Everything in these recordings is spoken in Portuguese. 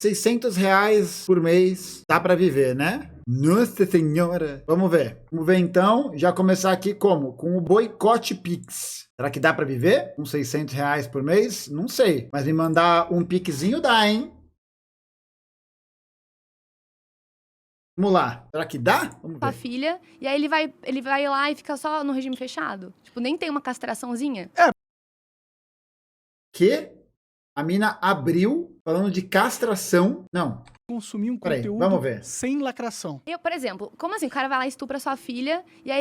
R$ 600 por mês, dá pra viver, né? Nossa senhora! Vamos ver. Vamos ver então, já começar aqui como? Com o boicote Pix. Será que dá pra viver com R$ 600 por mês? Não sei. Mas me mandar um Pixinho dá, hein? Vamos lá. Será que dá? Vamos a ver. filha, e aí ele vai lá e fica só no regime fechado. Tipo, nem tem uma castraçãozinha. Que a mina abriu falando de castração. Não. Consumir um Peraí, conteúdo vamos ver. sem lacração. Eu, por exemplo, como assim? O cara vai lá e estupra sua filha, e aí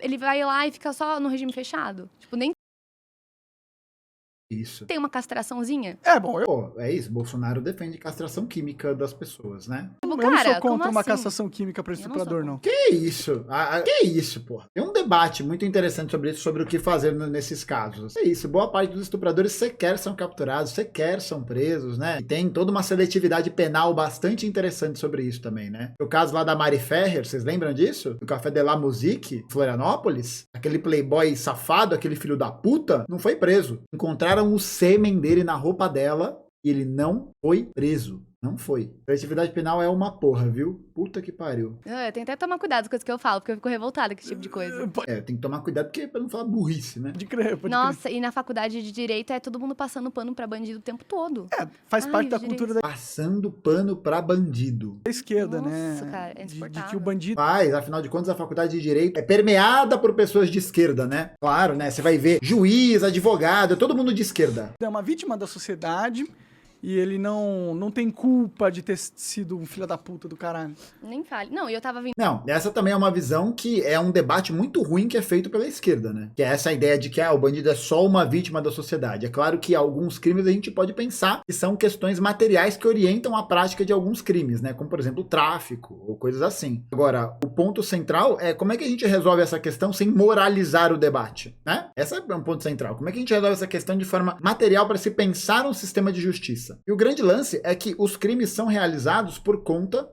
ele vai lá e fica só no regime fechado. Tipo, nem Isso. tem uma castraçãozinha. Bom, Pô, é isso. Bolsonaro defende castração química das pessoas, né? Tipo, eu não cara, sou como contra uma assim? cassação química pra Eu não sou estuprador, não. Que isso? Que isso, porra? Tem um debate muito interessante sobre isso, sobre o que fazer nesses casos. É isso. Boa parte dos estupradores sequer são capturados, sequer são presos, né? E tem toda uma seletividade penal bastante interessante sobre isso também, né? O caso lá da Mari Ferrer, vocês lembram disso? Do Café de la Musique, Florianópolis? Aquele playboy safado, aquele filho da puta, não foi preso. Encontraram o sêmen dele na roupa dela e ele não foi preso. Não foi. Seletividade penal é uma porra, viu? Puta que pariu. Eu tenho até que tomar cuidado com as coisas que eu falo, porque eu fico revoltada com esse tipo de coisa. Tem que tomar cuidado porque pra não falar burrice, né? Pode crer, pode Nossa, e na faculdade de Direito é todo mundo passando pano pra bandido o tempo todo. crer. Faz Ai, parte da direito. cultura da Passando pano pra bandido. esquerda, Nossa, né? cara, é de insuportável. que o bandido... Mas, afinal de contas, a faculdade de Direito é permeada por pessoas de esquerda, né? Claro, né? Você vai ver juiz, advogado, é todo mundo de esquerda. é uma vítima da sociedade e ele não tem culpa de ter sido um filho da puta do caralho. Nem fale. Não, e eu tava vindo Não, essa também é uma visão que é um debate muito ruim que é feito pela esquerda, né? Que é essa ideia de que o bandido é só uma vítima da sociedade. É claro que alguns crimes a gente pode pensar que são questões materiais que orientam a prática de alguns crimes, né? Como, por exemplo, o tráfico ou coisas assim. Agora, o ponto central é como é que a gente resolve essa questão sem moralizar o debate, né? Esse é um ponto central. Como é que a gente resolve essa questão de forma material para se pensar um sistema de justiça? E o grande lance é que os crimes são realizados por conta,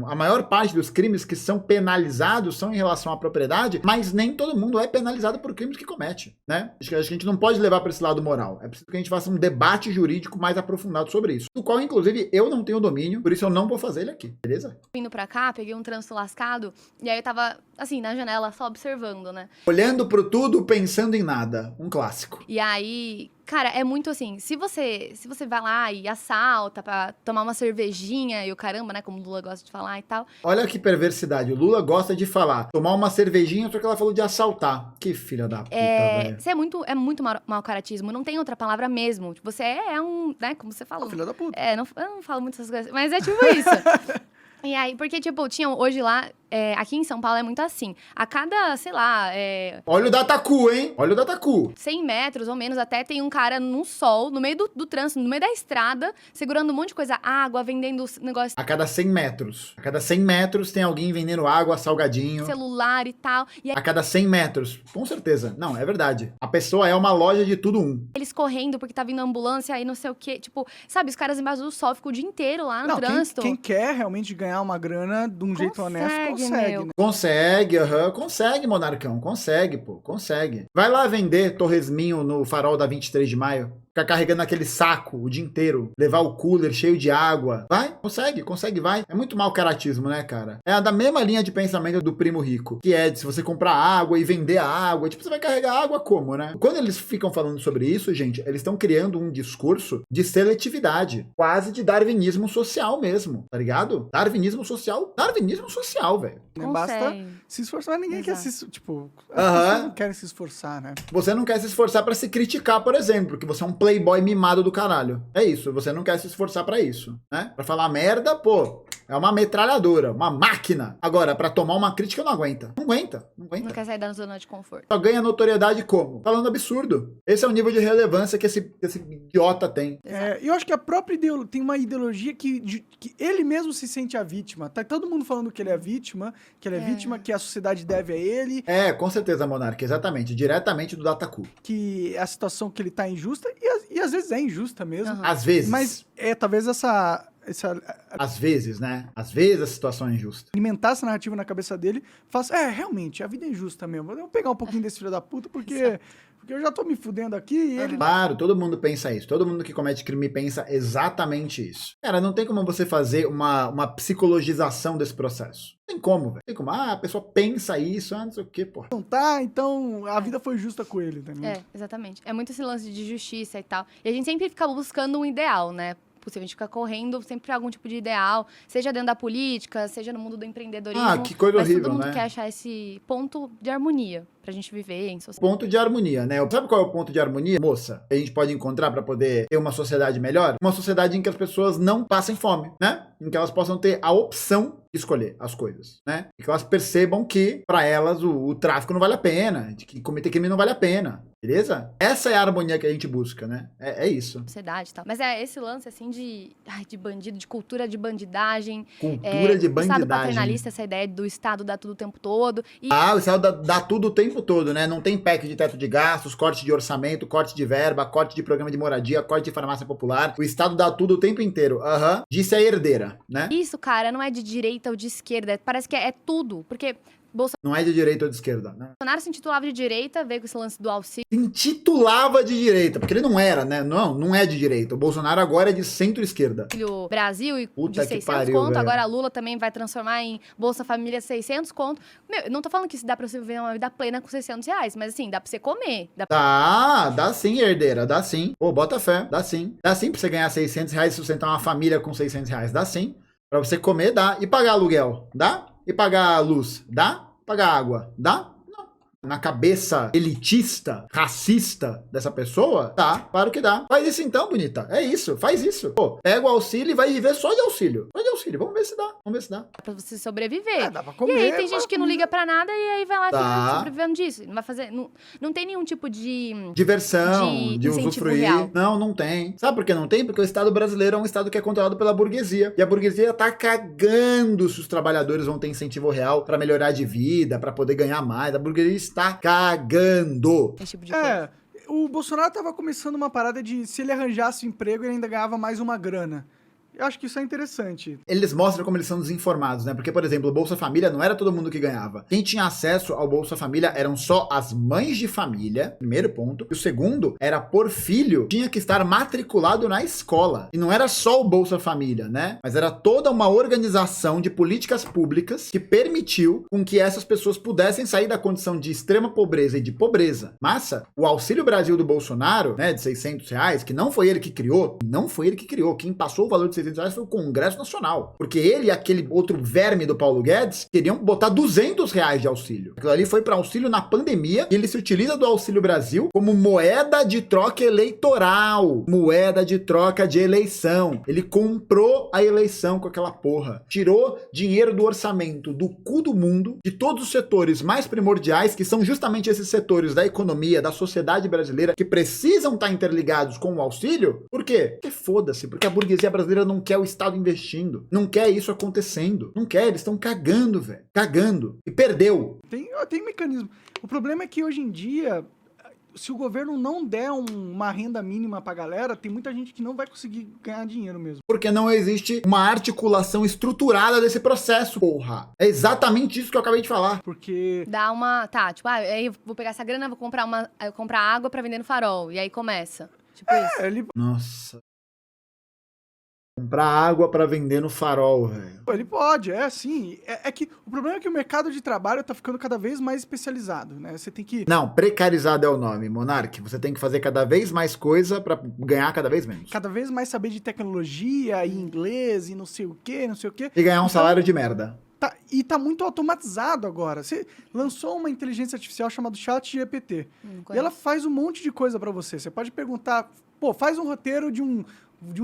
a maior parte dos crimes que são penalizados são em relação à propriedade, mas nem todo mundo é penalizado por crimes que comete, né? Acho que a gente não pode levar para esse lado moral. É preciso que a gente faça um debate jurídico mais aprofundado sobre isso, do qual, inclusive, eu não tenho domínio, por isso eu não vou fazer ele aqui, beleza? vindo pra cá, peguei um trânsito lascado, e aí eu tava, assim, na janela, só observando, né? Olhando pro tudo, pensando em nada. Um clássico. E aí, cara, é muito assim, se você vai lá e assalta pra tomar uma cervejinha e o caramba, né, como o Lula gosta de falar e tal. Olha que perversidade. O Lula gosta de falar, tomar uma cervejinha, só que ela falou de assaltar. Que filha da puta, velho. Você é muito mau caratismo, não tem outra palavra mesmo. Tipo, você é um, né, como você falou. Filho da puta. Eu não falo muito essas coisas, mas é tipo isso. E aí, porque, tipo, tinha hoje lá, aqui em São Paulo é muito assim. A cada, sei lá, Olha o Datacu, hein? Olha o Datacu. 100 metros ou menos até, tem um cara no sol, no meio do trânsito, no meio da estrada, segurando um monte de coisa, água, vendendo negócio, A cada 100 metros. A cada 100 metros tem alguém vendendo água, salgadinho. celular e tal. E aí A cada 100 metros. Com certeza. Não, é verdade. A pessoa é uma loja de tudo um. eles correndo porque tá vindo ambulância aí não sei o quê. Tipo, sabe, os caras embaixo do sol ficam o dia inteiro lá no Não, trânsito. quem quer realmente ganhar uma grana de um jeito honesto, consegue, meu. né? Consegue, consegue, Monarcão. Consegue, pô. Consegue. Vai lá vender torresminho no farol da 23 de maio. Ficar carregando aquele saco o dia inteiro. Levar o cooler cheio de água. Vai, consegue, vai. É muito mau caratismo, né, cara? É da mesma linha de pensamento do primo rico. Que é de se você comprar água e vender a água. Tipo, você vai carregar água como, né? Quando eles ficam falando sobre isso, gente, eles estão criando um discurso de seletividade. Quase de darwinismo social mesmo, tá ligado? Darwinismo social, velho. Né? Consegue. Basta se esforçar, ninguém quer Exato. se... Tipo, as Aham. pessoas não querem se esforçar, né? Você não quer se esforçar pra se criticar, por exemplo, porque você é um playboy mimado do caralho. É isso, você não quer se esforçar pra isso, né? Pra falar merda, pô, é uma metralhadora, uma máquina. Agora, pra tomar uma crítica, não aguenta. Não aguenta. Não quer sair da zona de conforto. Só ganha notoriedade como? Falando absurdo. Esse é o nível de relevância que esse idiota tem. Exato. Eu acho que a própria tem uma ideologia que ele mesmo se sente a vítima. Tá todo mundo falando que ele é a vítima, que a sociedade deve a ele, Com certeza, Monark, exatamente. Diretamente do Dataku. que a situação que ele tá é injusta, e às vezes é injusta mesmo. Aham. Às vezes. Mas talvez essa Às vezes, né? Às vezes a situação é injusta. alimentar essa narrativa na cabeça dele, realmente, a vida é injusta mesmo. Eu vou pegar um pouquinho desse filho da puta, porque eu já tô me fudendo aqui e ele... Claro, todo mundo pensa isso. Todo mundo que comete crime pensa exatamente isso. Cara, não tem como você fazer uma psicologização desse processo. Não tem como, velho. Tem como, a pessoa pensa isso, não sei o quê, porra. Não tá, então a vida foi justa com ele, entendeu? Exatamente. É muito esse lance de justiça e tal. E a gente sempre fica buscando um ideal, né? A gente fica correndo sempre pra algum tipo de ideal, seja dentro da política, seja no mundo do empreendedorismo. Que coisa mas horrível, todo mundo né? quer achar esse ponto de harmonia pra gente viver em sociedade. Ponto de harmonia, né? Sabe qual é o ponto de harmonia, moça? Que a gente pode encontrar pra poder ter uma sociedade melhor? Uma sociedade em que as pessoas não passem fome, né? Em que elas possam ter a opção de escolher as coisas, né? E que elas percebam que, pra elas, o tráfico não vale a pena, de que cometer crime não vale a pena, beleza? Essa é a harmonia que a gente busca, né? É isso. Sociedade e tal. Mas é esse lance, assim, de bandido, de cultura de bandidagem. Cultura de O Estado bandidagem. paternalista, essa ideia do Estado dar tudo o tempo todo. E O Estado dá tudo o tempo todo, né? Não tem PEC de teto de gastos, corte de orçamento, corte de verba, corte de programa de moradia, corte de farmácia popular. O Estado dá tudo o tempo inteiro. Disse a herdeira, né? isso, cara, não é de direita ou de esquerda. Parece que é tudo. Porque Não é de direita ou de esquerda, né? Bolsonaro se intitulava de direita, veio com esse lance do auxílio. Se intitulava de direita, porque ele não era, né? Não é de direita. O Bolsonaro agora é de centro-esquerda. Brasil e Puta de que 600 pariu, conto, velho. agora a Lula também vai transformar em Bolsa Família 600 conto. Meu, eu não tô falando que isso dá pra você viver uma vida plena com 600 reais, mas assim, dá pra você comer. Dá sim, herdeira, dá sim. Pô, bota fé, dá sim. Dá sim pra você ganhar 600 reais e sustentar uma família com 600 reais, dá sim. Pra você comer, dá. E pagar aluguel, dá? E pagar luz, dá? Pagar água, dá? Na cabeça elitista, racista dessa pessoa, tá, claro que dá. Faz isso então, bonita. É isso, faz isso. Pô, pega o auxílio e vai viver só de auxílio. Só de auxílio, vamos ver se dá. Dá pra você sobreviver. Dá pra E comer. aí tem gente que não liga pra nada e aí vai lá e Tá. fica sobrevivendo disso. Não vai fazer. Não tem nenhum tipo de. Diversão, de incentivo usufruir. real. Não tem. Sabe por que não tem? Porque o Estado brasileiro é um Estado que é controlado pela burguesia. E a burguesia tá cagando se os trabalhadores vão ter incentivo real pra melhorar de vida, pra poder ganhar mais. A burguesia está cagando. Esse tipo de coisa. O Bolsonaro tava começando uma parada de se ele arranjasse emprego, ele ainda ganhava mais uma grana. Eu acho que isso é interessante. Eles mostram como eles são desinformados, né? Porque, por exemplo, o Bolsa Família não era todo mundo que ganhava. Quem tinha acesso ao Bolsa Família eram só as mães de família, primeiro ponto. E o segundo era, por filho, tinha que estar matriculado na escola. E não era só o Bolsa Família, né? Mas era toda uma organização de políticas públicas que permitiu com que essas pessoas pudessem sair da condição de extrema pobreza e de pobreza. Massa, o Auxílio Brasil do Bolsonaro, né, de 600 reais, que não foi ele que criou, quem passou o valor de 600 reais foi o Congresso Nacional. Porque ele e aquele outro verme do Paulo Guedes queriam botar 200 reais de auxílio. Aquilo ali foi para auxílio na pandemia e ele se utiliza do Auxílio Brasil como moeda de troca eleitoral. Moeda de troca de eleição. Ele comprou a eleição com aquela porra. Tirou dinheiro do orçamento do cu do mundo, de todos os setores mais primordiais, que são justamente esses setores da economia, da sociedade brasileira, que precisam estar interligados com o auxílio. Por quê? Porque foda-se, porque a burguesia brasileira não quer o Estado investindo, não quer isso acontecendo, não quer, eles estão cagando, velho, cagando, e perdeu. Tem mecanismo. O problema é que hoje em dia, se o governo não der uma renda mínima pra galera, tem muita gente que não vai conseguir ganhar dinheiro mesmo. Porque não existe uma articulação estruturada desse processo, porra. É exatamente isso que eu acabei de falar. Porque... Dá uma. Tá, tipo, aí eu vou pegar essa grana, vou comprar água pra vender no farol. E aí começa. Tipo isso. Ele Nossa. Comprar água pra vender no farol, velho. pode, sim. É que o problema é que o mercado de trabalho tá ficando cada vez mais especializado, né? Você tem que... Não, precarizado é o nome, Monark. Você tem que fazer cada vez mais coisa pra ganhar cada vez menos. Cada vez mais saber de tecnologia e inglês e não sei o quê. E ganhar um salário de merda. E tá muito automatizado agora. Você lançou uma inteligência artificial chamada ChatGPT. E ela faz um monte de coisa pra você. Você pode perguntar, faz um roteiro de um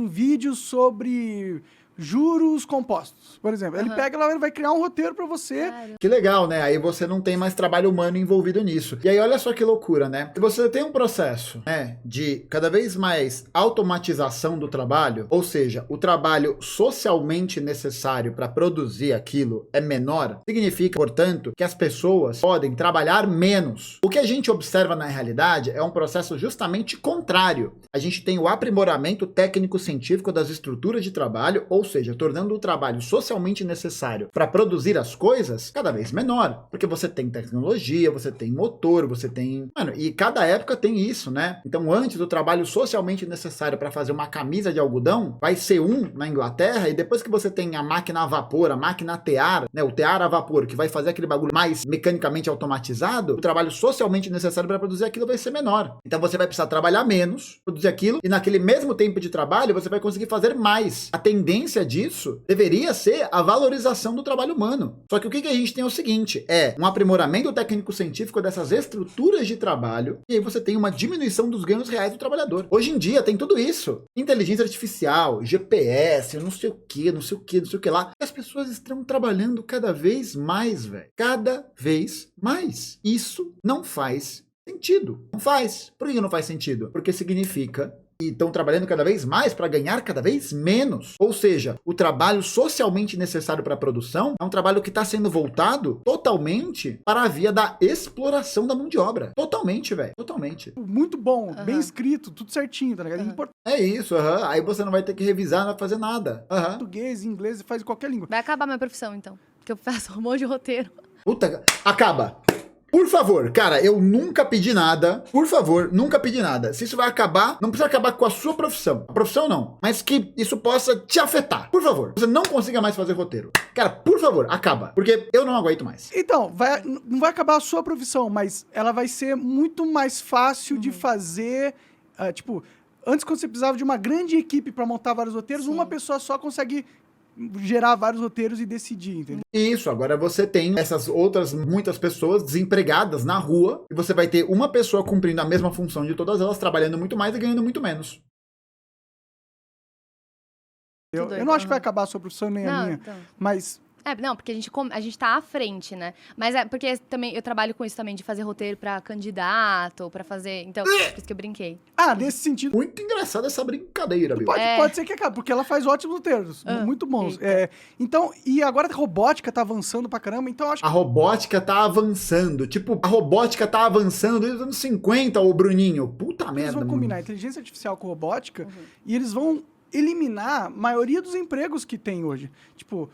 vídeo sobre juros compostos, por exemplo. Ele pega lá e vai criar um roteiro pra você. Claro. Que legal, né? Aí você não tem mais trabalho humano envolvido nisso. E aí olha só que loucura, né? Se você tem um processo, né, de cada vez mais automatização do trabalho, ou seja, o trabalho socialmente necessário para produzir aquilo é menor, significa, portanto, que as pessoas podem trabalhar menos. O que a gente observa na realidade é um processo justamente contrário. A gente tem o aprimoramento técnico-científico das estruturas de trabalho, ou seja, tornando o trabalho socialmente necessário para produzir as coisas cada vez menor, porque você tem tecnologia, você tem motor, você tem... Mano, e cada época tem isso, né? Então, antes, o trabalho socialmente necessário para fazer uma camisa de algodão vai ser na Inglaterra, e depois que você tem a máquina a vapor, a máquina a tear, né, o tear a vapor, que vai fazer aquele bagulho mais mecanicamente automatizado, o trabalho socialmente necessário para produzir aquilo vai ser menor. Então, você vai precisar trabalhar menos, produzir aquilo, e naquele mesmo tempo de trabalho, você vai conseguir fazer mais. A tendência disso deveria ser a valorização do trabalho humano. Só que o que a gente tem é o seguinte, um aprimoramento técnico-científico dessas estruturas de trabalho, e aí você tem uma diminuição dos ganhos reais do trabalhador. Hoje em dia tem tudo isso. Inteligência artificial, GPS, não sei o que, não sei o que, não sei o que lá. E as pessoas estão trabalhando cada vez mais, velho. Cada vez mais. Isso não faz sentido. Não faz. Por que não faz sentido? Porque significa que estão trabalhando cada vez mais para ganhar cada vez menos. Ou seja, o trabalho socialmente necessário para a produção é um trabalho que está sendo voltado totalmente para a via da exploração da mão de obra. Totalmente, velho. Totalmente. Muito bom, bem escrito, tudo certinho, tá ligado? É isso, aí você não vai ter que revisar, não vai fazer nada. Português, inglês, faz qualquer língua. Vai acabar minha profissão, então. Porque eu faço um monte de roteiro. Puta, acaba. Por favor, cara, eu nunca pedi nada. Por favor, nunca pedi nada. Se isso vai acabar, não precisa acabar com a sua profissão. A profissão não, mas que isso possa te afetar. Por favor, você não consiga mais fazer roteiro. Cara, por favor, acaba. Porque eu não aguento mais. Então, não vai acabar a sua profissão, mas ela vai ser muito mais fácil de fazer. Tipo, antes quando você precisava de uma grande equipe para montar vários roteiros, uma pessoa só consegue gerar vários roteiros e decidir, entendeu? Isso, agora você tem essas outras muitas pessoas desempregadas na rua e você vai ter uma pessoa cumprindo a mesma função de todas elas, trabalhando muito mais e ganhando muito menos. Eu não acho que vai acabar a sua profissão nem a minha, então. mas... Não, porque a gente tá à frente, né? Mas é porque também eu trabalho com isso também, de fazer roteiro pra candidato, pra fazer... Então, por isso que eu brinquei. Nesse sentido... Muito engraçada essa brincadeira, Bill. Pode ser que acabe, porque ela faz ótimos roteiros, muito bons. Então, e agora a robótica tá avançando pra caramba, então eu acho que... A robótica tá avançando. Tipo, a robótica tá avançando desde os anos 50, ô Bruninho. Puta merda. Eles vão combinar inteligência artificial com robótica e eles vão eliminar a maioria dos empregos que tem hoje. Tipo...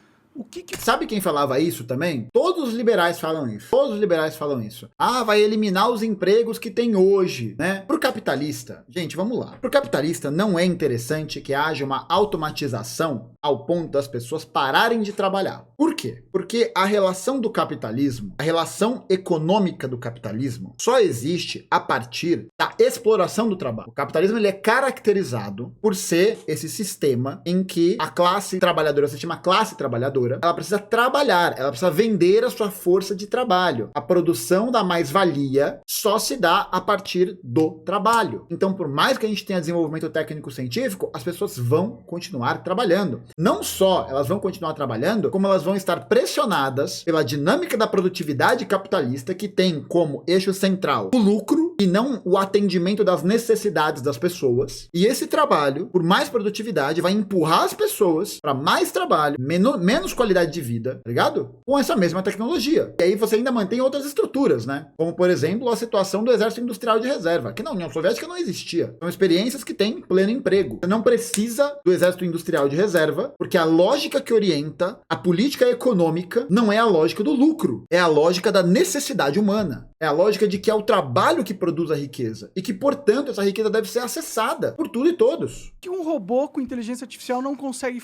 Sabe quem falava isso também? Todos os liberais falam isso. Todos os liberais falam isso. Vai eliminar os empregos que tem hoje, né? Pro capitalista, gente, vamos lá. Pro capitalista não é interessante que haja uma automatização ao ponto das pessoas pararem de trabalhar. Por quê? Porque a relação do capitalismo, a relação econômica do capitalismo, só existe a partir da exploração do trabalho. O capitalismo ele é caracterizado por ser esse sistema em que a classe trabalhadora, se chama classe trabalhadora, ela precisa trabalhar, ela precisa vender a sua força de trabalho. A produção da mais-valia só se dá a partir do trabalho. Então, por mais que a gente tenha desenvolvimento técnico-científico, as pessoas vão continuar trabalhando. Não só elas vão continuar trabalhando, como elas vão estar pressionadas pela dinâmica da produtividade capitalista, que tem como eixo central o lucro e não o atendimento das necessidades das pessoas. E esse trabalho, por mais produtividade, vai empurrar as pessoas para mais trabalho, menos qualidade de vida, tá ligado? Com essa mesma tecnologia. E aí você ainda mantém outras estruturas, né? Como, por exemplo, a situação do Exército Industrial de Reserva, que na União Soviética não existia. São experiências que têm pleno emprego. Você não precisa do Exército Industrial de Reserva, porque a lógica que orienta a política econômica não é a lógica do lucro, é a lógica da necessidade humana. É a lógica de que é o trabalho que produz a riqueza. E que, portanto, essa riqueza deve ser acessada por tudo e todos. Que um robô com inteligência artificial não consegue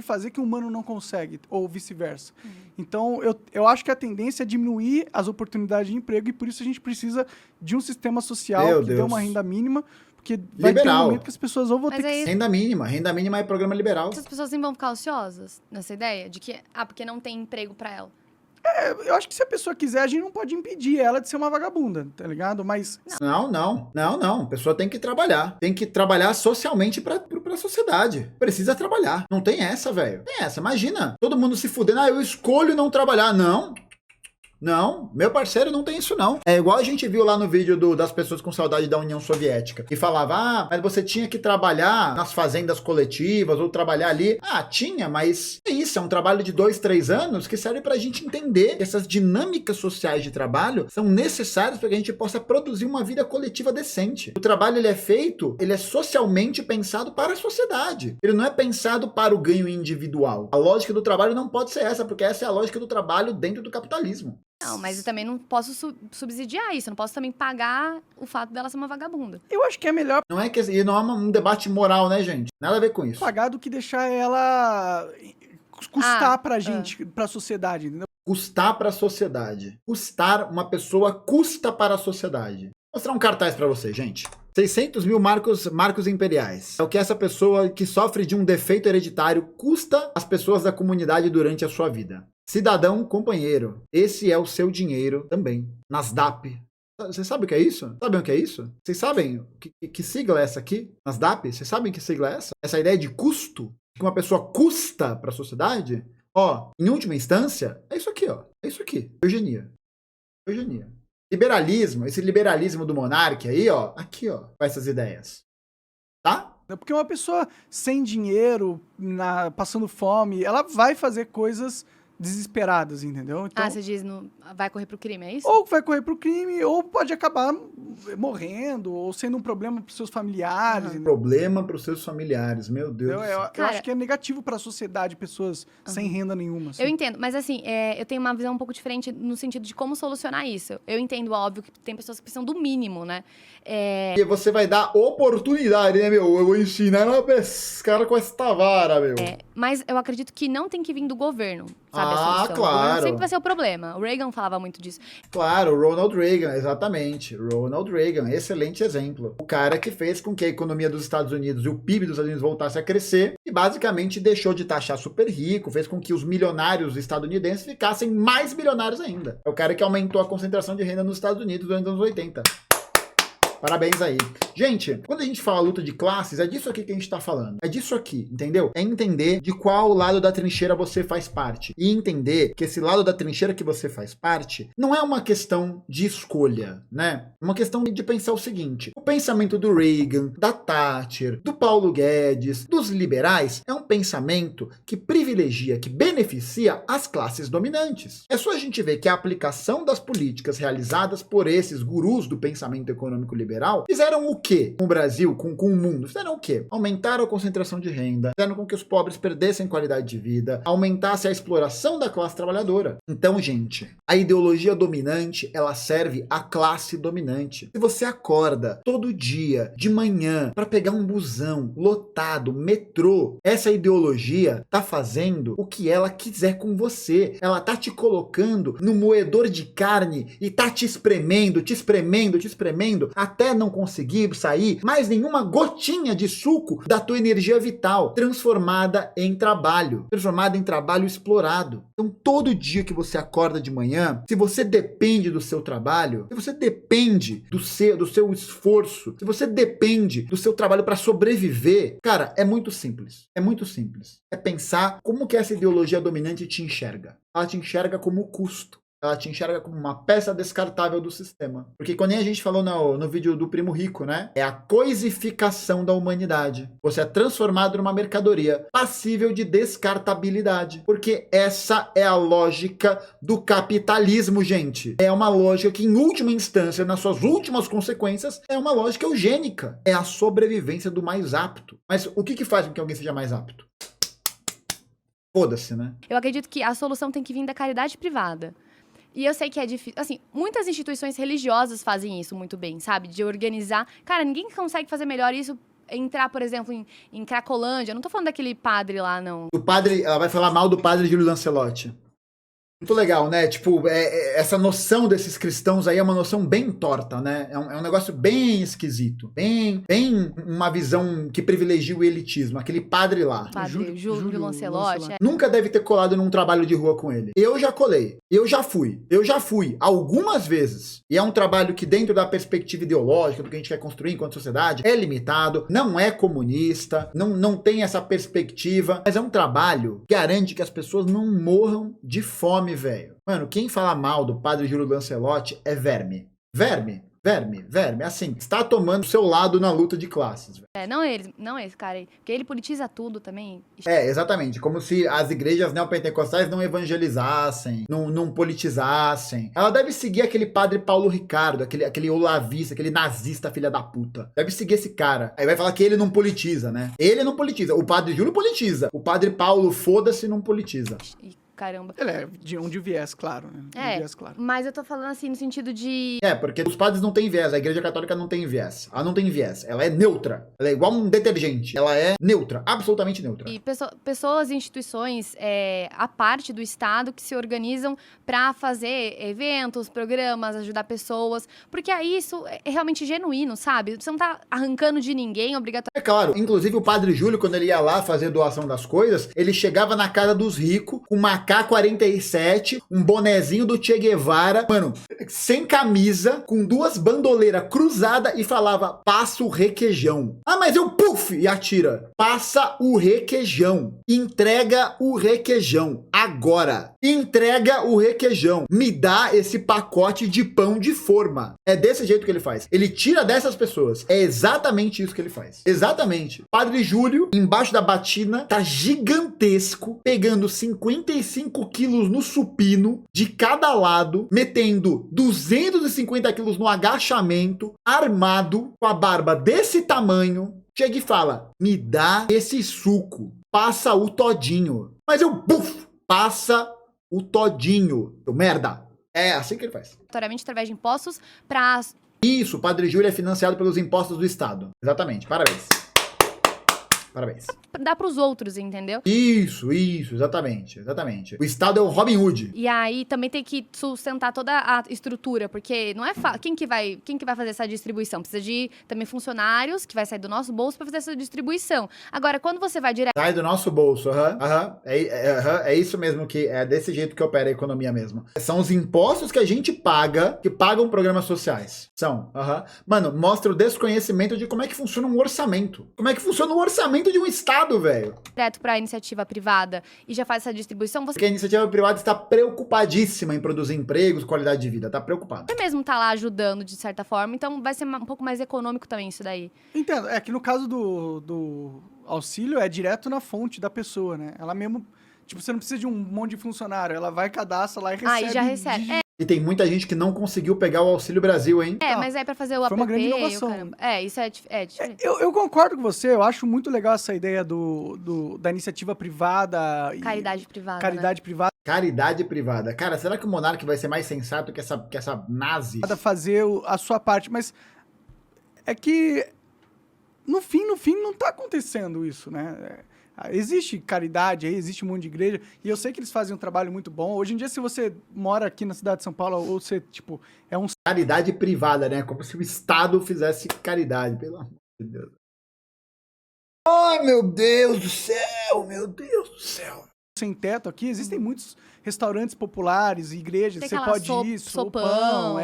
fazer que um humano não consegue, ou vice-versa. Então, eu acho que a tendência é diminuir as oportunidades de emprego e por isso a gente precisa de um sistema social que dê uma renda mínima, porque vai ter um momento que as pessoas vão ter que... Renda mínima é programa liberal. As pessoas vão ficar ociosas nessa ideia de que, porque não tem emprego pra ela. Eu acho que se a pessoa quiser, a gente não pode impedir ela de ser uma vagabunda, tá ligado? Mas... Não. A pessoa tem que trabalhar. Tem que trabalhar socialmente pra sociedade. Precisa trabalhar. Não tem essa, velho. Tem essa. Imagina. Todo mundo se fudendo. Eu escolho não trabalhar. Não. Não, meu parceiro não tem isso não. É igual a gente viu lá no vídeo das pessoas com saudade da União Soviética, que falava, mas você tinha que trabalhar nas fazendas coletivas ou trabalhar ali. Tinha, mas é isso, é um trabalho de 2, 3 anos que serve pra gente entender que essas dinâmicas sociais de trabalho são necessárias para que a gente possa produzir uma vida coletiva decente. O trabalho, ele é socialmente pensado para a sociedade. Ele não é pensado para o ganho individual. A lógica do trabalho não pode ser essa, porque essa é a lógica do trabalho dentro do capitalismo. Não, mas eu também não posso subsidiar isso. Eu não posso também pagar o fato dela ser uma vagabunda. Eu acho que é melhor Não é um debate moral, né, gente? Nada a ver com isso. pagar do que deixar ela custar pra gente, pra sociedade, entendeu? Custar para a sociedade. Uma pessoa custa para a sociedade. Vou mostrar um cartaz para você, gente. 600 mil marcos imperiais. É o que essa pessoa que sofre de um defeito hereditário custa às pessoas da comunidade durante a sua vida. Cidadão companheiro, esse é o seu dinheiro também. Nasdaq. Vocês sabem o que é isso? Sabem o que é isso? Vocês sabem que sigla é essa aqui? Nasdaq? Vocês sabem que sigla é essa? Essa ideia de custo? Que uma pessoa custa para a sociedade? Em última instância, é isso aqui, É isso aqui. Eugenia. Liberalismo, esse liberalismo do monarca aí, aqui, com essas ideias. Tá? Porque uma pessoa sem dinheiro, passando fome, ela vai fazer coisas desesperadas, entendeu? Então, Você diz, vai correr pro crime, é isso? ou vai correr pro crime, ou pode acabar morrendo, ou sendo um problema pros seus familiares. Um problema pros seus familiares, meu Deus. Eu acho que é negativo pra sociedade, pessoas sem renda nenhuma. Assim. Eu entendo, mas assim, eu tenho uma visão um pouco diferente no sentido de como solucionar isso. Eu entendo, óbvio, que tem pessoas que precisam do mínimo, né? E você vai dar oportunidade, né, meu? Eu vou ensinar a pescar com esta vara, meu. Mas eu acredito que não tem que vir do governo, sabe? A solução. Claro. O governo sempre vai ser o problema. O Reagan falava muito disso. Claro, o Ronald Reagan, exatamente. Ronald Reagan, excelente exemplo. O cara que fez com que a economia dos Estados Unidos e o PIB dos Estados Unidos voltasse a crescer e basicamente deixou de taxar super rico, fez com que os milionários estadunidenses ficassem mais milionários ainda. É o cara que aumentou a concentração de renda nos Estados Unidos durante os anos 80. Parabéns aí. Gente, quando a gente fala luta de classes, é disso aqui que a gente tá falando. É disso aqui, entendeu? É entender de qual lado da trincheira você faz parte. E entender que esse lado da trincheira que você faz parte não é uma questão de escolha, né? É uma questão de pensar o seguinte. O pensamento do Reagan, da Thatcher, do Paulo Guedes, dos liberais, é um pensamento que privilegia, que beneficia as classes dominantes. É só a gente ver que a aplicação das políticas realizadas por esses gurus do pensamento econômico liberal fizeram o quê com o Brasil, com o mundo? Fizeram o quê? Aumentaram a concentração de renda, fizeram com que os pobres perdessem qualidade de vida, aumentasse a exploração da classe trabalhadora. Então, gente, a ideologia dominante, ela serve à classe dominante. Se você acorda todo dia, de manhã, para pegar um busão lotado, metrô, essa ideologia tá fazendo o que ela quiser com você. Ela tá te colocando no moedor de carne e tá te espremendo, até não conseguir sair mais nenhuma gotinha de suco da tua energia vital, transformada em trabalho explorado. Então, todo dia que você acorda de manhã, se você depende do seu trabalho, se você depende do seu esforço, se você depende do seu trabalho para sobreviver, cara, é muito simples. É muito simples. É pensar como que essa ideologia dominante te enxerga. Ela te enxerga como custo. Ela te enxerga como uma peça descartável do sistema. Porque quando a gente falou no vídeo do Primo Rico, né? É a coisificação da humanidade. Você é transformado numa mercadoria passível de descartabilidade. Porque essa é a lógica do capitalismo, gente. É uma lógica que, em última instância, nas suas últimas consequências, é uma lógica eugênica. É a sobrevivência do mais apto. Mas o que faz com que alguém seja mais apto? Foda-se, né? Eu acredito que a solução tem que vir da caridade privada. E eu sei que é difícil. Assim, muitas instituições religiosas fazem isso muito bem, sabe? De organizar. Cara, ninguém consegue fazer melhor isso. Entrar, por exemplo, em Cracolândia. Eu não tô falando daquele padre lá, não. O padre, ela vai falar mal do padre Júlio Lancelotti. Muito legal, né? Tipo, essa noção desses cristãos aí é uma noção bem torta, né? É um negócio bem esquisito. Bem uma visão que privilegia o elitismo. Aquele padre lá. Padre Júlio Lancelotti. Nunca deve ter colado num trabalho de rua com ele. Eu já colei. Eu já fui. Algumas vezes. E é um trabalho que, dentro da perspectiva ideológica, do que a gente quer construir enquanto sociedade, é limitado, não é comunista, não tem essa perspectiva, mas é um trabalho que garante que as pessoas não morram de fome, nome, velho. Mano, quem fala mal do padre Júlio Lancelotti é verme. Verme. Assim, está tomando seu lado na luta de classes. Velho. Não esse cara aí. Porque ele politiza tudo também. Exatamente. Como se as igrejas neopentecostais não evangelizassem, não politizassem. Ela deve seguir aquele padre Paulo Ricardo, aquele olavista, aquele nazista filha da puta. Deve seguir esse cara. Aí vai falar que ele não politiza, né? Ele não politiza. O padre Júlio politiza. O padre Paulo, foda-se, não politiza. Caramba. Ele é de onde viés, claro. Né? Viés, claro. Mas eu tô falando assim no sentido de... Porque os padres não têm viés, a igreja católica não tem viés. Ela não tem viés, ela é neutra. Ela é igual um detergente, ela é neutra, absolutamente neutra. E pessoas e instituições, a parte do Estado, que se organizam pra fazer eventos, programas, ajudar pessoas. Porque aí isso é realmente genuíno, sabe? Você não tá arrancando de ninguém obrigatoriamente. É claro, inclusive o padre Júlio, quando ele ia lá fazer doação das coisas, ele chegava na casa dos ricos com uma K-47, um bonezinho do Che Guevara, mano, sem camisa, com 2 bandoleiras cruzadas e falava, passa o requeijão. Ah, mas eu, puf, e atira. Passa o requeijão. Entrega o requeijão. Agora. Entrega o requeijão. Me dá esse pacote de pão de forma. É desse jeito que ele faz. Ele tira dessas pessoas. É exatamente isso que ele faz. Exatamente. Padre Júlio, embaixo da batina, tá gigantesco, pegando 55 quilos no supino, de cada lado, metendo 250 quilos no agachamento, armado, com a barba desse tamanho, chega e fala, me dá esse suco, passa o todinho. Mas eu, buf, passa o todinho. Eu, merda. É assim que ele faz. Através de impostos para... Isso, o Padre Júlio é financiado pelos impostos do Estado. Exatamente, parabéns. Parabéns. Dá pros outros, entendeu? Isso, exatamente. O Estado é o Robin Hood. E aí também tem que sustentar toda a estrutura, porque não é fácil. Quem que vai fazer essa distribuição? Precisa de também funcionários, que vai sair do nosso bolso pra fazer essa distribuição. Agora, quando você vai direto... Sai do nosso bolso, é isso mesmo, que é desse jeito que opera a economia mesmo. São os impostos que a gente paga, que pagam programas sociais. São, Mano, mostra o desconhecimento de como é que funciona um orçamento. Como é que funciona um orçamento de um Estado, velho. Direto para a iniciativa privada e já faz essa distribuição, Porque a iniciativa privada está preocupadíssima em produzir empregos, qualidade de vida. Tá preocupada. Você mesmo tá lá ajudando, de certa forma, então vai ser um pouco mais econômico também isso daí. Entendo. É que no caso do auxílio é direto na fonte da pessoa, né? Ela mesmo... Tipo, você não precisa de um monte de funcionário. Ela vai, cadastra lá e recebe. Aí já recebe. E tem muita gente que não conseguiu pegar o Auxílio Brasil, hein? Mas é pra fazer o app. Foi uma grande inovação. Isso é diferente. Eu concordo com você. Eu acho muito legal essa ideia da iniciativa privada. Caridade privada, Caridade privada. Caridade privada. Cara, será que o Monark vai ser mais sensato que essa nazi? Fazer a sua parte. Mas é que, no fim, não tá acontecendo isso, né? Existe caridade aí, existe um monte de igreja, e eu sei que eles fazem um trabalho muito bom. Hoje em dia, se você mora aqui na cidade de São Paulo, ou você, tipo, é um... Caridade privada, né? Como se o Estado fizesse caridade, pelo amor de Deus. Ai, meu Deus do céu, sem teto aqui, existem muitos restaurantes populares, igrejas, tem você pode ir, sopão,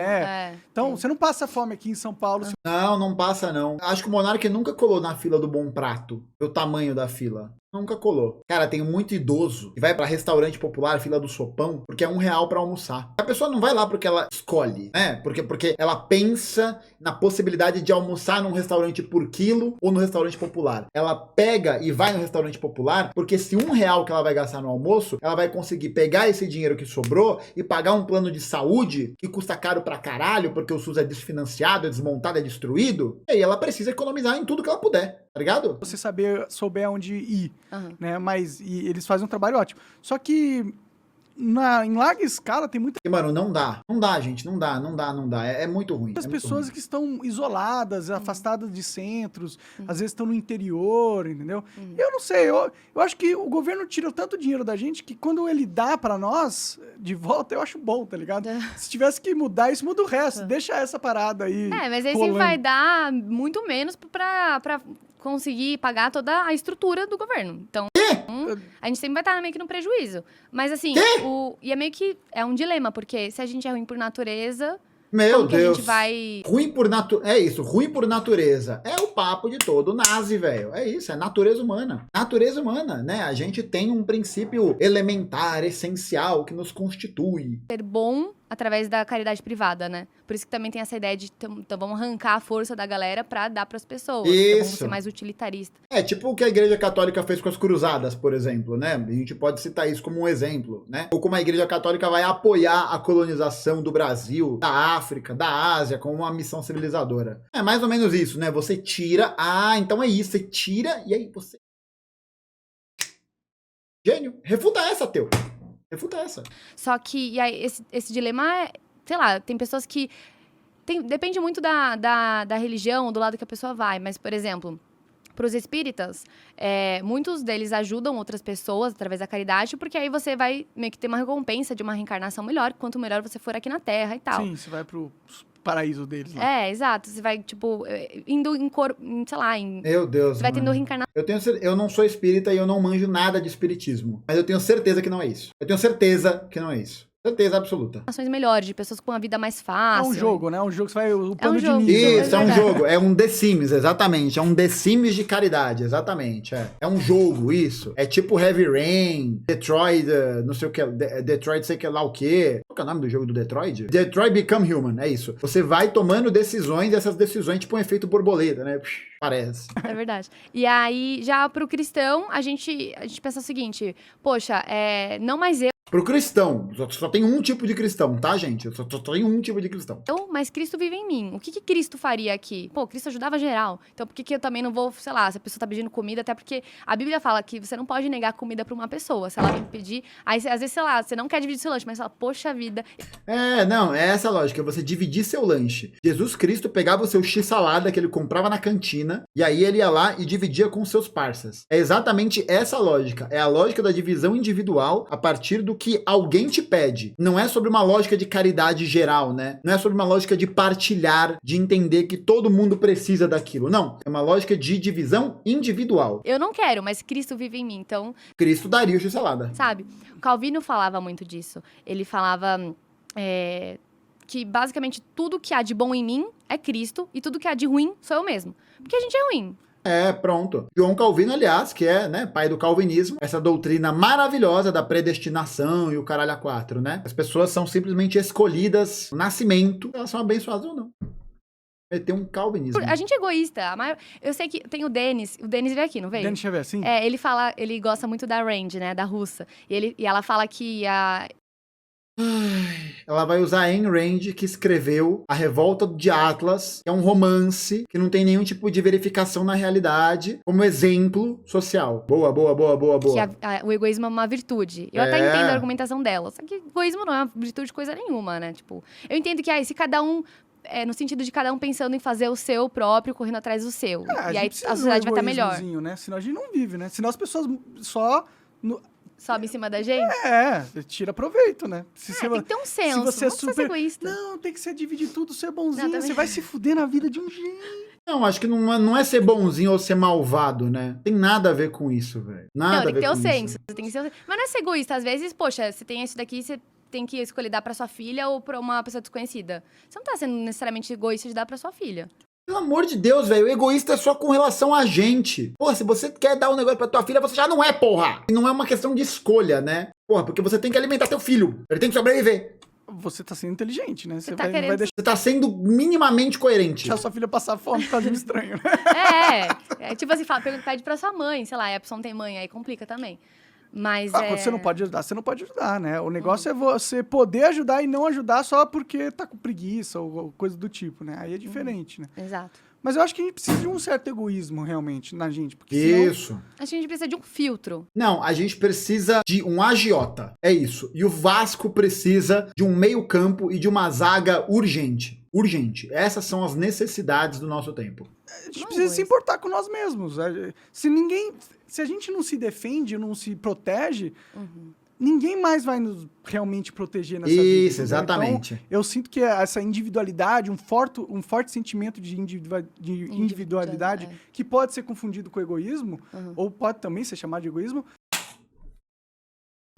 Então, você não passa fome aqui em São Paulo. Não passa não. Acho que o Monark nunca colou na fila do Bom Prato, o tamanho da fila. Nunca colou. Cara, tem muito idoso que vai pra restaurante popular, fila do sopão, porque é R$1 pra almoçar. A pessoa não vai lá porque ela escolhe, né? Porque ela pensa na possibilidade de almoçar num restaurante por quilo ou no restaurante popular. Ela pega e vai no restaurante popular porque se R$1 que ela vai gastar no almoço, ela vai conseguir pegar esse dinheiro que sobrou e pagar um plano de saúde que custa caro pra caralho, porque o SUS é desfinanciado, é desmontado, é destruído. E aí ela precisa economizar em tudo que ela puder. Tá ligado? Você souber onde ir, né? Mas eles fazem um trabalho ótimo. Só que em larga escala tem muita... Mano, não dá, gente, não dá. É muito ruim. Muitas pessoas que estão isoladas, afastadas de centros, às vezes estão no interior, entendeu? Eu não sei, eu acho que o governo tira tanto dinheiro da gente que quando ele dá pra nós, de volta, eu acho bom, tá ligado? Se tivesse que mudar isso, muda o resto. Deixa essa parada aí. Mas aí sim vai dar muito menos pra conseguir pagar toda a estrutura do governo. Então, a gente sempre vai estar meio que no prejuízo. Mas assim, e é meio que um dilema, porque se a gente é ruim por natureza, Meu Como que a Deus. gente vai... É isso, ruim por natureza. É o papo de todo nazi, velho. É isso, é natureza humana. Natureza humana, né? A gente tem um princípio elementar, essencial, que nos constitui. ser bom através da caridade privada, né? Por isso que também tem essa ideia de, então vamos arrancar a força da galera pra dar pras pessoas. Então vamos Isso. ser mais utilitarista. É tipo o que a Igreja Católica fez com as cruzadas, por exemplo, né? A gente pode citar isso como um exemplo, né? Ou como a Igreja Católica vai apoiar a colonização do Brasil, da África, da Ásia, como uma missão civilizadora. É mais ou menos isso, né? Você tira, então é isso, você tira e aí você... Gênio, refuta essa, Teu. Refuta essa. Só que, e aí, esse dilema é, sei lá, tem pessoas que... depende muito da religião, do lado que a pessoa vai. Mas, por exemplo, para os espíritas, muitos deles ajudam outras pessoas através da caridade, porque aí você vai meio que ter uma recompensa de uma reencarnação melhor, quanto melhor você for aqui na Terra e tal. Sim, você vai pro paraíso deles lá. Exato. Você vai, tipo, indo sei lá, Meu Deus, você vai tendo reencarnações eu não sou espírita e eu não manjo nada de espiritismo. Mas eu tenho certeza que não é isso. Eu tenho certeza que não é isso. Certeza absoluta. melhores, de pessoas com uma vida mais fácil. É um jogo, né? É um jogo que você vai... O plano de jogo. nível. Isso, é um jogo. É um The Sims, exatamente. É um The Sims de caridade, exatamente. É um jogo, isso. É tipo Heavy Rain, Detroit, não sei o que, Detroit sei que lá o quê. Qual que é o nome do jogo do Detroit? Detroit Become Human, é isso. Você vai tomando decisões, e essas decisões tipo um efeito borboleta, né? Parece. É verdade. E aí, já pro cristão, a gente pensa o seguinte, poxa, não mais Pro cristão, só tem um tipo de cristão, tá, gente? Só tem um tipo de cristão. mas Cristo vive em mim. O que Cristo faria aqui? Pô, Cristo ajudava geral. Então por que eu também não vou, sei lá, se a pessoa tá pedindo comida, até porque a Bíblia fala que você não pode negar comida pra uma pessoa. Se ela vem pedir, aí às vezes, sei lá, você não quer dividir seu lanche, mas você fala, poxa vida. Não, é essa a lógica, você dividir seu lanche. Jesus Cristo pegava o seu x-salada que ele comprava na cantina, e aí ele ia lá e dividia com seus parceiros. É exatamente essa a lógica. É a lógica da divisão individual a partir do que alguém te pede. Não é sobre uma lógica de caridade geral, né? Não é sobre uma lógica de partilhar, de entender que todo mundo precisa daquilo. Não. É uma lógica de divisão individual. Eu não quero, mas Cristo vive em mim, então... Cristo daria o x-salada. Sabe? O Calvino falava muito disso. Ele falava que basicamente tudo que há de bom em mim é Cristo e tudo que há de ruim sou eu mesmo. Porque a gente é ruim. Pronto. João Calvino, aliás, que é, né, pai do calvinismo, essa doutrina maravilhosa da predestinação e o caralho a quatro, né? As pessoas são simplesmente escolhidas no nascimento, elas são abençoadas ou não. Tem um calvinismo. A gente é egoísta. Eu sei que tem o Denis veio aqui, não veio? Denis Xavier, sim. Ele fala, ele gosta muito da Rand, né, da russa. E ela fala que ela vai usar a Ayn Rand, que escreveu A Revolta de Atlas, que é um romance que não tem nenhum tipo de verificação na realidade, como exemplo social. Boa. Que o egoísmo é uma virtude. Eu até entendo a argumentação dela. Só que egoísmo não é uma virtude coisa nenhuma, né? Tipo, eu entendo que se cada um... no sentido de cada um pensando em fazer o seu próprio, correndo atrás do seu. E aí a sociedade vai estar melhor. Né? Senão a gente não vive, né? Senão as pessoas só... Sobe em cima da gente? Tira proveito, né? Tem que ter um senso, se você não precisa ser egoísta. Não, tem que ser dividir tudo, ser bonzinho, Não, você vai se fuder na vida de um jeito. Não, acho que não é ser bonzinho ou ser malvado, né? Tem nada a ver com isso, velho. Nada a ver com isso. Tem que ter o senso. Mas não é ser egoísta. Às vezes, poxa, você tem isso daqui, você tem que escolher dar pra sua filha ou pra uma pessoa desconhecida. Você não tá sendo necessariamente egoísta de dar pra sua filha. Pelo amor de Deus, velho, o egoísta é só com relação a gente. Porra, se você quer dar um negócio pra tua filha, você já não é, porra. E não é uma questão de escolha, né? Porra, porque você tem que alimentar teu filho. Ele tem que sobreviver. Você tá sendo inteligente, né? Você vai Você tá sendo minimamente coerente. deixar sua filha passar fome por causa de um estranho, né? Tipo assim, pede pra sua mãe, sei lá, e a pessoa não tem mãe, aí complica também. Mas quando você não pode ajudar, você não pode ajudar, né? O negócio é você poder ajudar e não ajudar só porque tá com preguiça ou coisa do tipo, né? Aí é diferente, né? Exato. Mas eu acho que a gente precisa de um certo egoísmo, realmente, na gente. Porque Isso. Senão... Acho que a gente precisa de um filtro. Não, a gente precisa de um agiota. É isso. E o Vasco precisa de um meio-campo e de uma zaga urgente. Urgente. Essas são as necessidades do nosso tempo. A gente precisa se importar com nós mesmos. Se a gente não se defende, não se protege, ninguém mais vai nos realmente proteger nessa vida. Isso, exatamente. Então, eu sinto que essa individualidade, um forte sentimento de individualidade, que pode ser confundido com egoísmo, ou pode também ser chamado de egoísmo.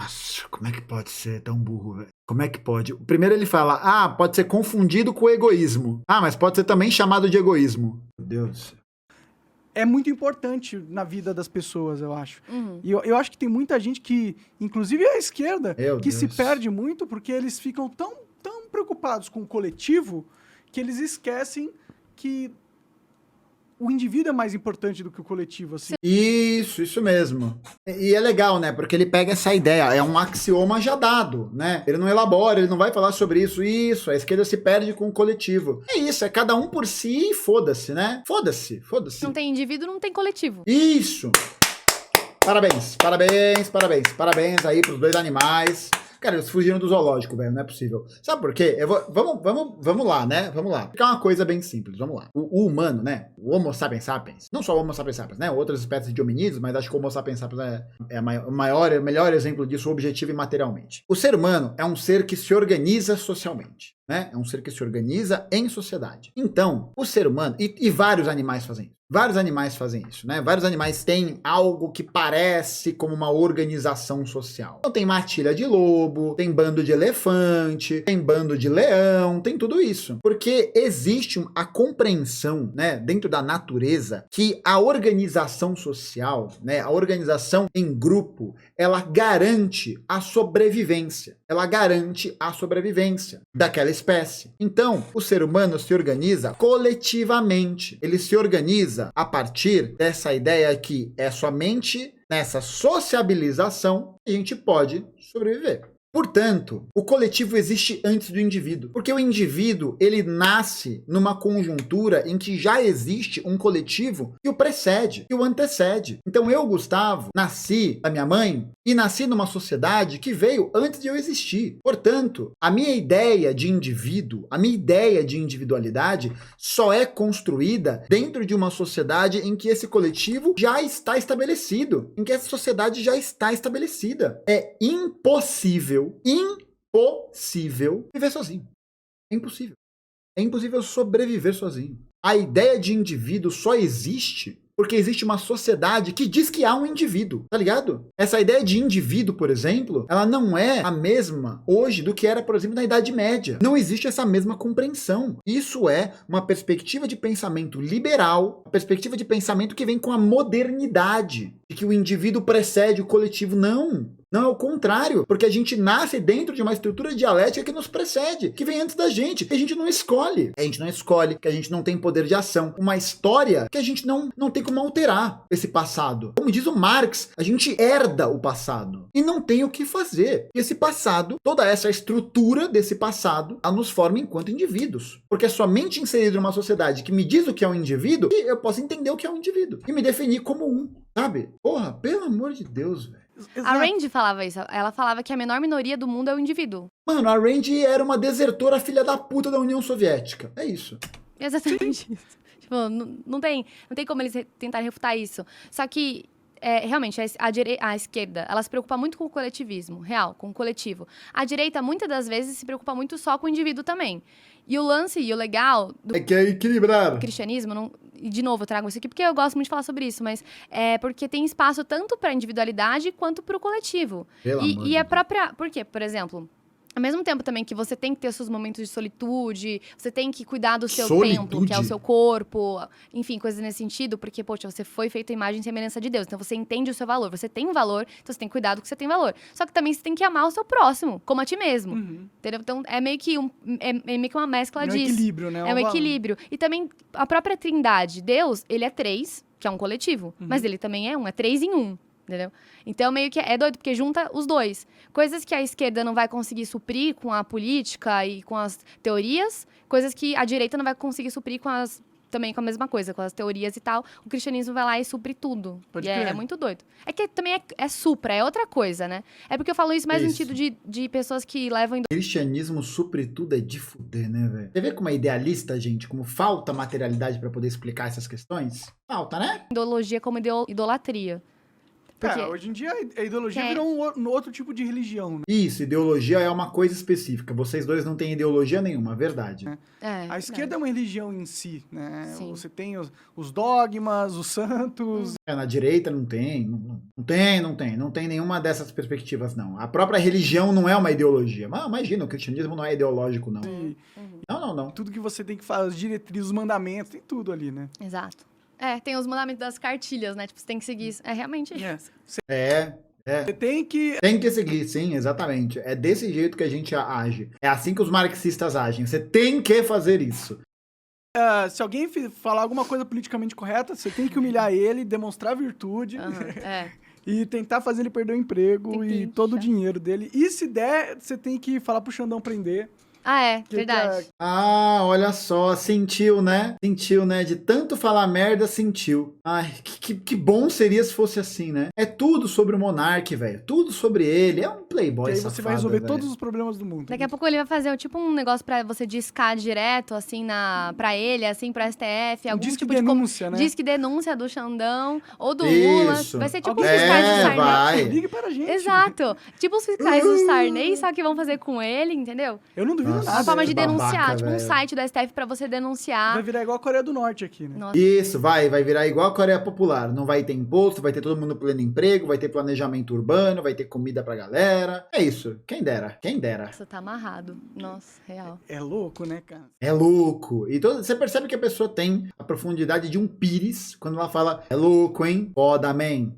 Nossa. Como é que pode ser tão burro, velho? Como é que pode? Primeiro ele fala, pode ser confundido com egoísmo. Mas pode ser também chamado de egoísmo. Meu Deus do céu. É muito importante na vida das pessoas, eu acho. E eu acho que tem muita gente que, inclusive a esquerda, se perde muito porque eles ficam tão preocupados com o coletivo que eles esquecem que o indivíduo é mais importante do que o coletivo, assim. Isso mesmo. E é legal, né? Porque ele pega essa ideia, é um axioma já dado, né? Ele não elabora, ele não vai falar sobre isso, a esquerda se perde com o coletivo. É isso, é cada um por si e foda-se, né? Foda-se. Não tem indivíduo, não tem coletivo. Isso! Parabéns aí pros 2 animais. Cara, eles fugiram do zoológico, velho, não é possível. Sabe por quê? Vamos lá, né? Vamos lá. Fica uma coisa bem simples, vamos lá. O humano, né? O Homo sapiens sapiens, não só o Homo sapiens sapiens, né? Outras espécies de hominídeos, mas acho que o Homo sapiens sapiens é o melhor exemplo disso, objetivo e materialmente. O ser humano é um ser que se organiza socialmente, né? É um ser que se organiza em sociedade. Então, o ser humano, e vários animais fazem isso. Vários animais fazem isso, né? Vários animais têm algo que parece como uma organização social. Então tem matilha de lobo, tem bando de elefante, tem bando de leão, tem tudo isso. Porque existe a compreensão, né, dentro da natureza, que a organização social, né, a organização em grupo, ela garante a sobrevivência. Ela garante a sobrevivência daquela espécie. Então, o ser humano se organiza coletivamente. Ele se organiza a partir dessa ideia que é somente nessa sociabilização que a gente pode sobreviver. Portanto, o coletivo existe antes do indivíduo, porque o indivíduo, ele nasce numa conjuntura em que já existe um coletivo que o precede, que o antecede. Então eu, Gustavo, nasci da minha mãe e nasci numa sociedade que veio antes de eu existir. Portanto, a minha ideia de indivíduo, a minha ideia de individualidade só é construída dentro de uma sociedade em que esse coletivo já está estabelecido, em que essa sociedade já está estabelecida. É impossível viver sozinho. É impossível. É impossível sobreviver sozinho. A ideia de indivíduo só existe porque existe uma sociedade que diz que há um indivíduo, tá ligado? Essa ideia de indivíduo, por exemplo, ela não é a mesma hoje do que era, por exemplo, na Idade Média. Não existe essa mesma compreensão. Isso é uma perspectiva de pensamento liberal, uma perspectiva de pensamento que vem com a modernidade, de que o indivíduo precede o coletivo. Não, é o contrário, porque a gente nasce dentro de uma estrutura dialética que nos precede, que vem antes da gente, que a gente não escolhe. A gente não escolhe, que a gente não tem poder de ação. Uma história que a gente não tem como alterar esse passado. Como diz o Marx, a gente herda o passado e não tem o que fazer. E esse passado, toda essa estrutura desse passado, ela nos forma enquanto indivíduos. Porque é somente inserido numa sociedade que me diz o que é um indivíduo que eu posso entender o que é um indivíduo e me definir como um, sabe? Porra, pelo amor de Deus, velho. Exato. A Rand falava isso. Ela falava que a menor minoria do mundo é o indivíduo. Mano, a Rand era uma desertora filha da puta da União Soviética. É isso. Exatamente isso. Tipo, não tem como eles tentarem refutar isso. Só que, realmente, a esquerda, ela se preocupa muito com o coletivismo, real, com o coletivo. A direita, muitas das vezes, se preocupa muito só com o indivíduo também. E o lance e o legal do que é equilibrar. Cristianismo, e de novo eu trago isso aqui porque eu gosto muito de falar sobre isso, mas é porque tem espaço tanto para a individualidade quanto para o coletivo. E a própria... Por quê? Por exemplo, ao mesmo tempo também que você tem que ter seus momentos de solitude, você tem que cuidar do seu templo, que é o seu corpo, enfim, coisas nesse sentido, porque, poxa, você foi feito a imagem e semelhança de Deus, então você entende o seu valor, você tem um valor, então você tem que cuidar do que você tem valor. Só que também você tem que amar o seu próximo, como a ti mesmo, entendeu? Então é meio que uma mescla disso. É um equilíbrio, né? É um equilíbrio. E também a própria trindade, Deus, ele é 3, que é um coletivo, mas ele também é 3 em 1. Entendeu? Então, meio que é doido, porque junta os dois. Coisas que a esquerda não vai conseguir suprir com a política e com as teorias, coisas que a direita não vai conseguir suprir também com a mesma coisa, com as teorias e tal. O cristianismo vai lá e supre tudo. Pode e é muito doido. É que também é supra, é outra coisa, né? É porque eu falo isso mais no sentido de pessoas que levam... Cristianismo supre tudo é de fuder, né, velho? Você vê como é idealista, gente? Como falta materialidade pra poder explicar essas questões? Falta, né? Ideologia como idolatria. Porque hoje em dia a ideologia Quer- virou um outro tipo de religião, né? Isso, ideologia é uma coisa específica. Vocês dois não têm ideologia nenhuma, verdade. A esquerda é uma religião em si, né? Sim. Você tem os dogmas, os santos. Na direita não tem, não tem nenhuma dessas perspectivas, não. A própria religião não é uma ideologia. Mas imagina, o cristianismo não é ideológico, não. E Não. tudo que você tem que fazer, as diretrizes, os mandamentos, tem tudo ali, né? Exato. Tem os mandamentos das cartilhas, né? Tipo, você tem que seguir isso. É realmente isso. Você tem que. Tem que seguir, sim, exatamente. É desse jeito que a gente age. É assim que os marxistas agem. Você tem que fazer isso. Se alguém falar alguma coisa politicamente correta, você tem que humilhar ele, demonstrar virtude. E tentar fazer ele perder o emprego e todo o dinheiro dele. E se der, você tem que falar pro Xandão prender. Verdade. Ah, olha só, sentiu, né? Sentiu, né? De tanto falar merda, sentiu. Ai, que bom seria se fosse assim, né? É tudo sobre o Monark, velho. Tudo sobre ele. É um playboy E aí safado, você vai resolver velho. todos os problemas do mundo. Daqui a pouco ele vai fazer tipo um negócio pra você discar direto, assim, pra ele, assim, pra STF. Algum Disque tipo denúncia, né? Disque denúncia do Xandão ou do Isso. Lula. Vai ser tipo Alguém- os fiscais do Sarney. vai. Ligue para a gente. Exato. Tipo os fiscais do Sarney, só que vão fazer com ele, entendeu? Eu não duvido Nossa. Uma nada. forma de babaca, denunciar, tipo um velho. site do STF pra você denunciar. Vai virar igual a Coreia do Norte aqui, né? Nossa. Isso, vai virar igual a Coreia Popular. Não vai ter imposto, vai ter todo mundo pleno emprego, vai ter planejamento urbano, vai ter comida pra galera. É isso. Quem dera, quem dera. Nossa, tá amarrado. Nossa, real. É louco, né, cara? É louco. E você percebe que a pessoa tem a profundidade de um pires quando ela fala, é louco, hein? Foda, man.